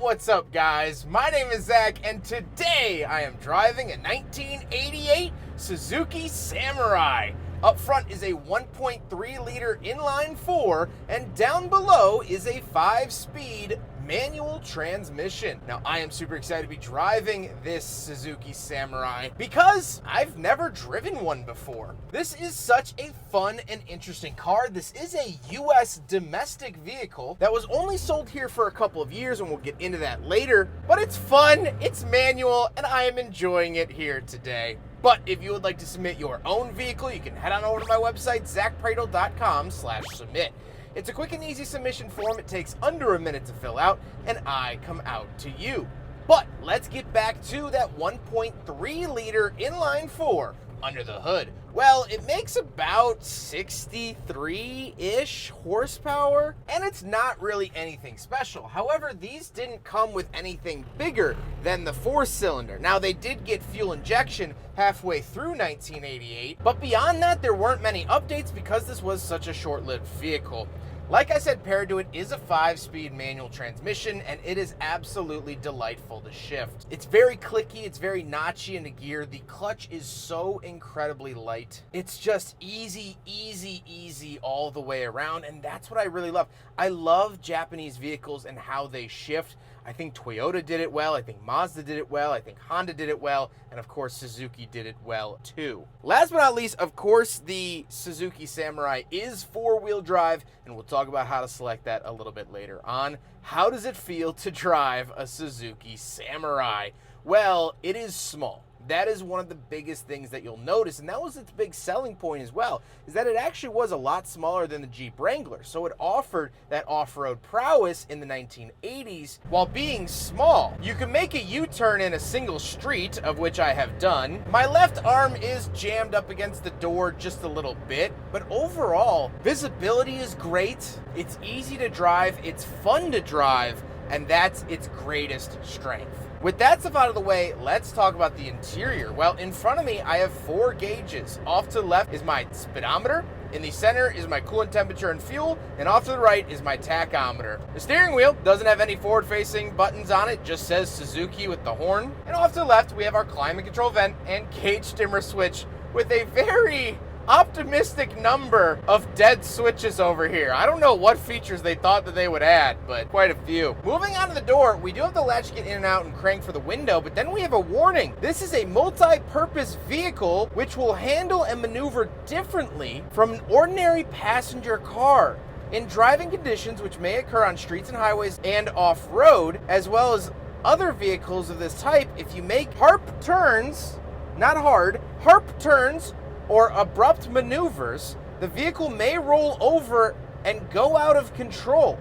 what's up guys? My name is Zack and today I am driving a 1988 Suzuki Samurai. Up front is a 1.3 liter inline 4 and down below is a 5-speed manual transmission. Now I am super excited to be driving this Suzuki Samurai because I've never driven one before. This is such a fun and interesting car. This is a US domestic vehicle that was only sold here for a couple of years, and we'll get into that later, but it's fun, it's manual, and I am enjoying it here today. But if you would like to submit your own vehicle, you can head on over to my website, zackpradel.com/submit. It's a quick and easy submission form. It takes under a minute to fill out, and I come out to you. But let's get back to that 1.3 liter inline 4 under the hood. Well, it makes about 63-ish horsepower, and it's not really anything special. However, these didn't come with anything bigger than the 4-cylinder. Now, they did get fuel injection halfway through 1988, but beyond that, there weren't many updates because this was such a short-lived vehicle. Like I said, paired to it is a 5-speed manual transmission, and it is absolutely delightful to shift. It's very clicky, it's very notchy into gear. The clutch is so incredibly light. It's just easy, easy, easy all the way around, and that's what I really love. I love Japanese vehicles and how they shift. I think Toyota did it well, I think Mazda did it well, I think Honda did it well, and of course Suzuki did it well too. Last but not least, of course, the Suzuki Samurai is 4-wheel drive, and we'll talk about how to select that a little bit later on. How does it feel to drive a Suzuki Samurai? Well, it is small. That is one of the biggest things that you'll notice, and that was its big selling point as well, is that it actually was a lot smaller than the Jeep Wrangler, so it offered that off-road prowess in the 1980s while being small. You can make a U-turn in a single street, of which I have done. My left arm is jammed up against the door just a little bit, but overall, visibility is great, it's easy to drive, it's fun to drive, and that's its greatest strength. With that stuff out of the way, let's talk about the interior. Well, in front of me, I have 4 gauges. Off to the left is my speedometer, in the center is my coolant temperature and fuel, and off to the right is my tachometer. The steering wheel doesn't have any forward-facing buttons on it, just says Suzuki with the horn. And off to the left, we have our climate control vent and gauge dimmer switch with a very optimistic number of dead switches over here. I don't know what features they thought that they would add, but quite a few. Moving on to the door, we do have the latch to get in and out and crank for the window, but then we have a warning. This is a multi-purpose vehicle which will handle and maneuver differently from an ordinary passenger car. In driving conditions which may occur on streets and highways and off-road, as well as other vehicles of this type, if you make harp turns, not hard, harp turns, or abrupt maneuvers, the vehicle may roll over and go out of control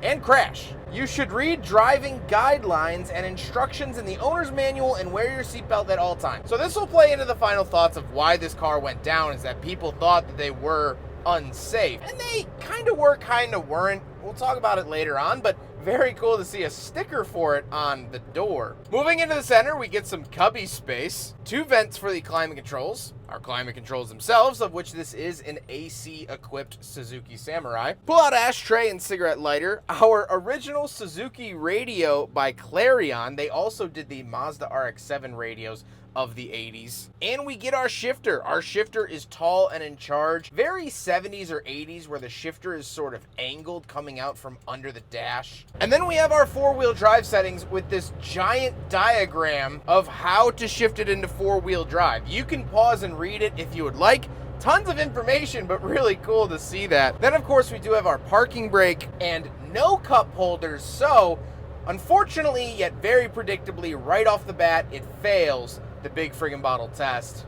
and crash. You should read driving guidelines and instructions in the owner's manual and wear your seatbelt at all times. So this will play into the final thoughts of why this car went down, is that people thought that they were unsafe. And they kind of were, kind of weren't. We'll talk about it later on, but very cool to see a sticker for it on the door. Moving into the center, we get some cubby space, 2 vents for the climate controls, our climate controls themselves, of which this is an AC-equipped Suzuki Samurai. Pull-out ashtray and cigarette lighter, our original Suzuki radio by Clarion. They also did the Mazda RX-7 radios of the 80s. And we get our shifter. Our shifter is tall and in charge, very 70s or 80s, where the shifter is sort of angled coming out from under the dash. And then we have our 4-wheel drive settings with this giant diagram of how to shift it into 4-wheel drive. You can pause and read it if you would like. Tons of information, but really cool to see that. Then of course we do have our parking brake and no cup holders, so unfortunately, yet very predictably, right off the bat, it fails the big friggin' bottle test.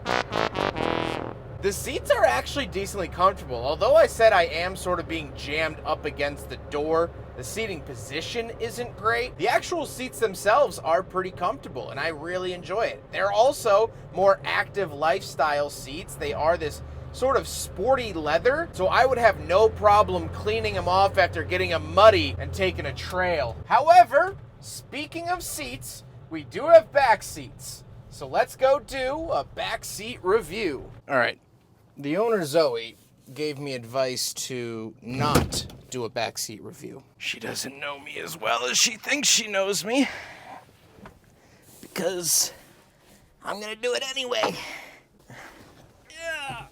The seats are actually decently comfortable. Although I said I am sort of being jammed up against the door, the seating position isn't great. The actual seats themselves are pretty comfortable, and I really enjoy it. They're also more active lifestyle seats. They are this sort of sporty leather, so I would have no problem cleaning them off after getting them muddy and taking a trail. However, speaking of seats, we do have back seats. So let's go do a backseat review. All right, the owner Zoe gave me advice to not do a backseat review. She doesn't know me as well as she thinks she knows me, because I'm gonna do it anyway. Yeah.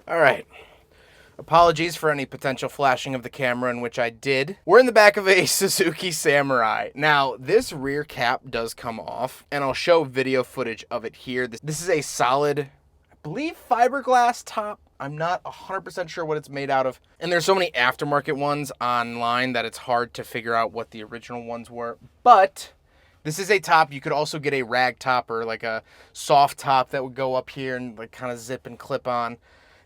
All right. Apologies for any potential flashing of the camera, in which I did. We're in the back of a Suzuki Samurai. Now, this rear cap does come off, and I'll show video footage of it here. This is a solid, I believe, fiberglass top. I'm not 100% sure what it's made out of. And there's so many aftermarket ones online that it's hard to figure out what the original ones were. But this is a top. You could also get a rag top or like a soft top that would go up here and like kind of zip and clip on.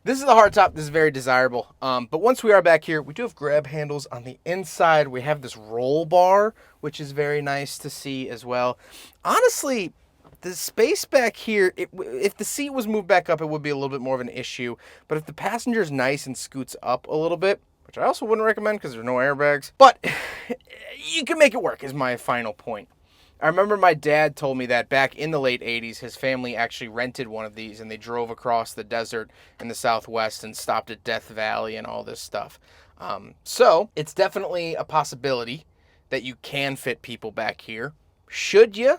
This is the hard top. This is very desirable. But once we are back here, we do have grab handles on the inside. We have this roll bar, which is very nice to see as well. Honestly, the space back here, if the seat was moved back up, it would be a little bit more of an issue. But if the passenger's nice and scoots up a little bit, which I also wouldn't recommend because there's no airbags, but you can make it work is my final point. I remember my dad told me that back in the late 80s, his family actually rented one of these and they drove across the desert in the Southwest and stopped at Death Valley and all this stuff. So it's definitely a possibility that you can fit people back here. Should you?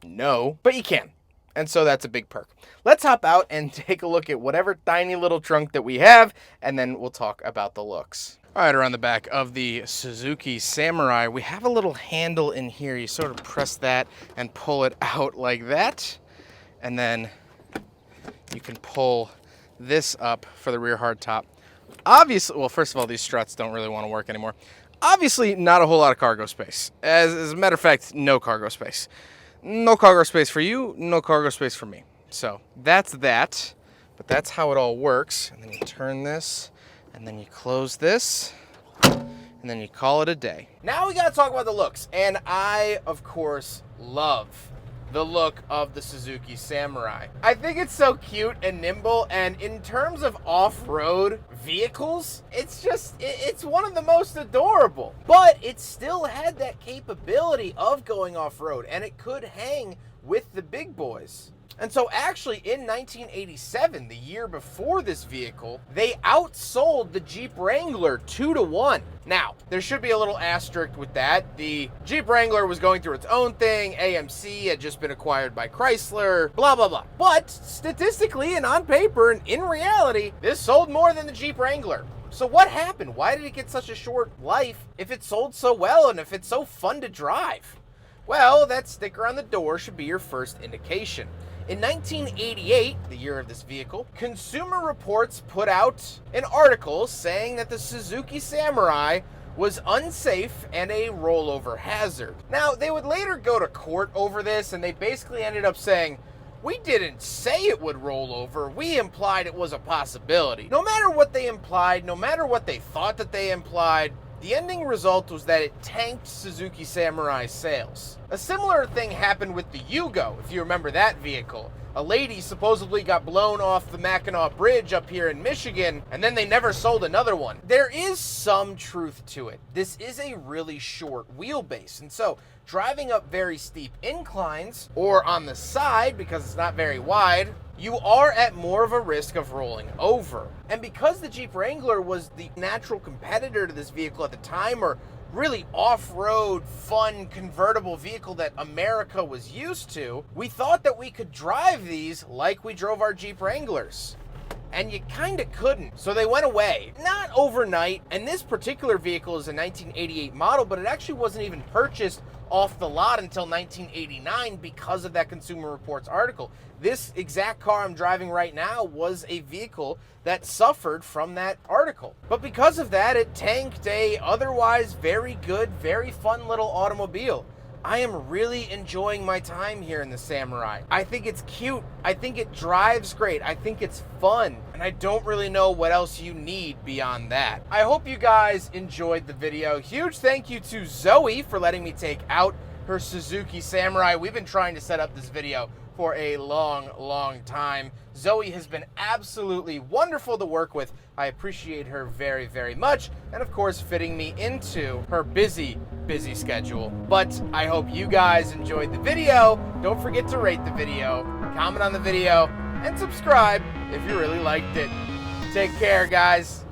No, but you can. And so that's a big perk. Let's hop out and take a look at whatever tiny little trunk that we have, and then we'll talk about the looks. All right, around the back of the Suzuki Samurai, we have a little handle in here. You sort of press that and pull it out like that. And then you can pull this up for the rear hardtop. Obviously, well, first of all, these struts don't really want to work anymore. Obviously, not a whole lot of cargo space. As a matter of fact, no cargo space. No cargo space for you, no cargo space for me. So that's that, but that's how it all works. And then you turn this, and then you close this, and then you call it a day. Now we gotta talk about the looks. And I, of course, love the look of the Suzuki Samurai. I think it's so cute and nimble, and in terms of off-road vehicles, it's one of the most adorable. But it still had that capability of going off-road, and it could hang with the big boys. And so actually in 1987, the year before this vehicle, they outsold the Jeep Wrangler 2-1. Now, there should be a little asterisk with that. The Jeep Wrangler was going through its own thing. AMC had just been acquired by Chrysler, blah, blah, blah. But statistically and on paper and in reality, this sold more than the Jeep Wrangler. So what happened? Why did it get such a short life if it sold so well and if it's so fun to drive? Well, that sticker on the door should be your first indication. In 1988, the year of this vehicle, Consumer Reports put out an article saying that the Suzuki Samurai was unsafe and a rollover hazard. Now, they would later go to court over this, and they basically ended up saying, we didn't say it would roll over, we implied it was a possibility. No matter what they implied, no matter what they thought that they implied, the ending result was that it tanked Suzuki Samurai sales. A similar thing happened with the Yugo, if you remember that vehicle. A lady supposedly got blown off the Mackinac Bridge up here in Michigan, and then they never sold another one. There is some truth to it. This is a really short wheelbase, and so driving up very steep inclines, or on the side because it's not very wide, you are at more of a risk of rolling over. And because the Jeep Wrangler was the natural competitor to this vehicle at the time, or really off-road, fun, convertible vehicle that America was used to, we thought that we could drive these like we drove our Jeep Wranglers. And you kind of couldn't. So they went away. Not overnight, and this particular vehicle is a 1988 model, but it actually wasn't even purchased off the lot until 1989 because of that Consumer Reports article. This exact car I'm driving right now was a vehicle that suffered from that article. But because of that, it tanked a otherwise very good, very fun little automobile. I am really enjoying my time here in the Samurai. I think it's cute. I think it drives great. I think it's fun. And I don't really know what else you need beyond that. I hope you guys enjoyed the video. Huge thank you to Zoe for letting me take out her Suzuki Samurai. We've been trying to set up this video for a long, long time. Zoe has been absolutely wonderful to work with. I appreciate her very, very much. And of course, fitting me into her busy schedule. But I hope you guys enjoyed the video. Don't forget to rate the video, comment on the video, and subscribe if you really liked it. Take care, guys.